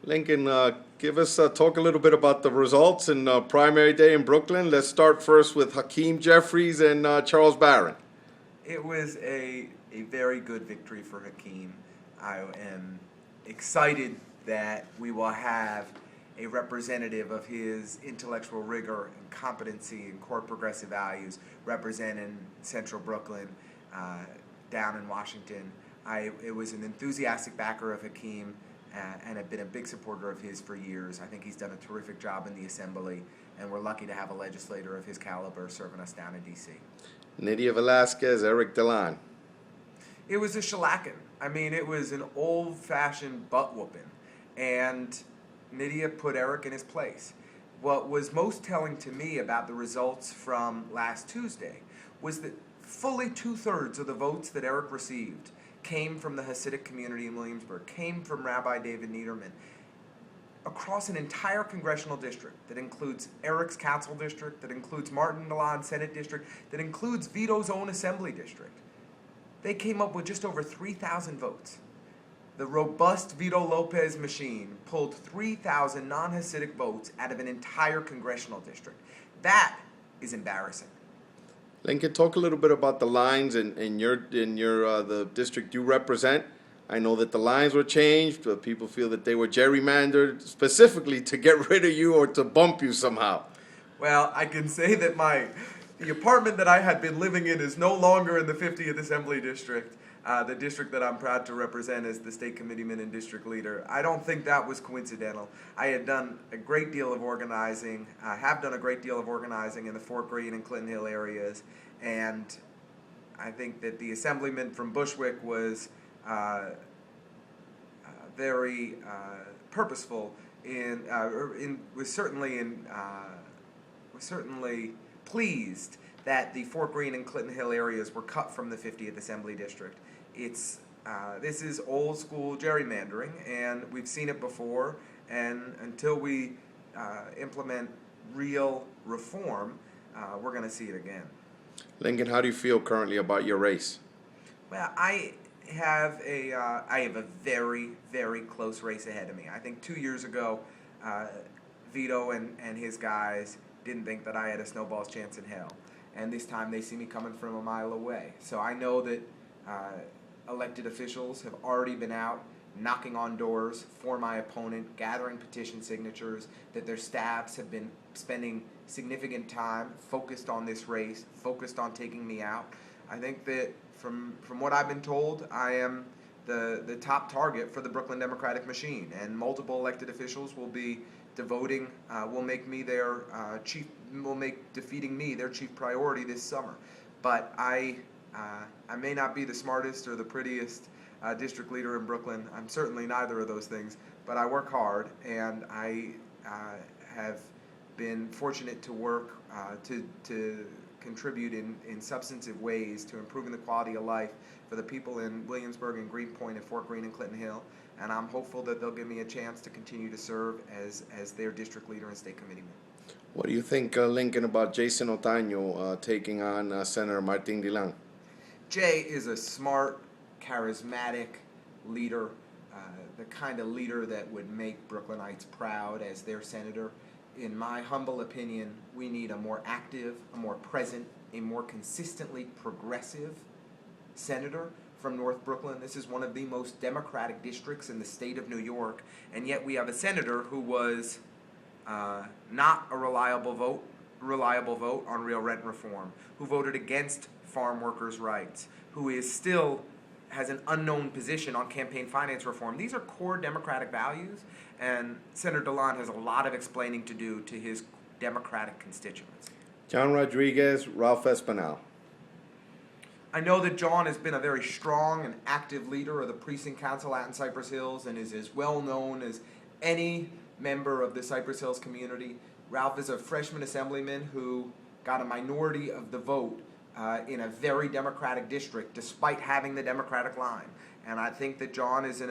Lincoln, give us talk a little bit about the results in primary day in Brooklyn. Let's start first with Hakeem Jeffries and Charles Barron. It was a very good victory for Hakeem. I am excited that we will have a representative of his intellectual rigor and competency and core progressive values representing Central Brooklyn down in Washington. It was an enthusiastic backer of Hakeem and have been a big supporter of his for years. I think he's done a terrific job in the Assembly, and we're lucky to have a legislator of his caliber serving us down in D.C. Nydia Velasquez, Eric Delan. It was a shellacking. I mean, it was an old-fashioned butt-whooping, and Nydia put Eric in his place. What was most telling to me about the results from last Tuesday was that fully two-thirds of the votes that Eric received came from the Hasidic community in Williamsburg, came from Rabbi David Niederman, across an entire congressional district that includes Eric's council district, that includes Martin Milan's Senate district, that includes Vito's own assembly district. They came up with just over 3,000 votes. The robust Vito Lopez machine pulled 3,000 non-Hasidic votes out of an entire congressional district. That is embarrassing. Lincoln, talk a little bit about the lines in your the district you represent. I know that the lines were changed, but people feel that they were gerrymandered specifically to get rid of you or to bump you somehow. Well, I can say that the apartment that I had been living in is no longer in the 50th Assembly District, the district that I'm proud to represent as the state committeeman and district leader. I don't think that was coincidental. I had done a great deal of organizing, have done a great deal of organizing in the Fort Greene and Clinton Hill areas, and I think that the assemblyman from Bushwick was very purposeful was certainly pleased that the Fort Greene and Clinton Hill areas were cut from the 50th Assembly District. This is old school gerrymandering, and we've seen it before, and until we implement real reform, we're going to see it again. Lincoln, how do you feel currently about your race? Well, I have a very, very close race ahead of me. I think 2 years ago, Vito and his guys didn't think that I had a snowball's chance in hell. And this time they see me coming from a mile away. So I know that elected officials have already been out knocking on doors for my opponent, gathering petition signatures, that their staffs have been spending significant time focused on this race, focused on taking me out. I think that from what I've been told, I am the top target for the Brooklyn Democratic machine, and multiple elected officials will be will make defeating me their chief priority this summer. But I may not be the smartest or the prettiest district leader in Brooklyn. I'm certainly neither of those things, but I work hard, and I have been fortunate to work to contribute in substantive ways to improving the quality of life for the people in Williamsburg and Greenpoint and Fort Greene and Clinton Hill, and I'm hopeful that they'll give me a chance to continue to serve as their district leader and state committeeman. What do you think, Lincoln, about Jason Otaño taking on Senator Martin Dilan? Jay is a smart, charismatic leader, the kind of leader that would make Brooklynites proud as their senator. In my humble opinion, we need a more active, a more present, a more consistently progressive senator from North Brooklyn. This is one of the most Democratic districts in the state of New York, and yet we have a senator who was not a reliable vote on real rent reform, who voted against farm workers' rights, who is still has an unknown position on campaign finance reform. These are core Democratic values, and Senator Dilan has a lot of explaining to do to his Democratic constituents. John Rodriguez, Ralph Espinal. I know that John has been a very strong and active leader of the precinct council out in Cypress Hills and is as well known as any member of the Cypress Hills community. Ralph is a freshman assemblyman who got a minority of the vote in a very Democratic district, despite having the Democratic line. And I think that John is in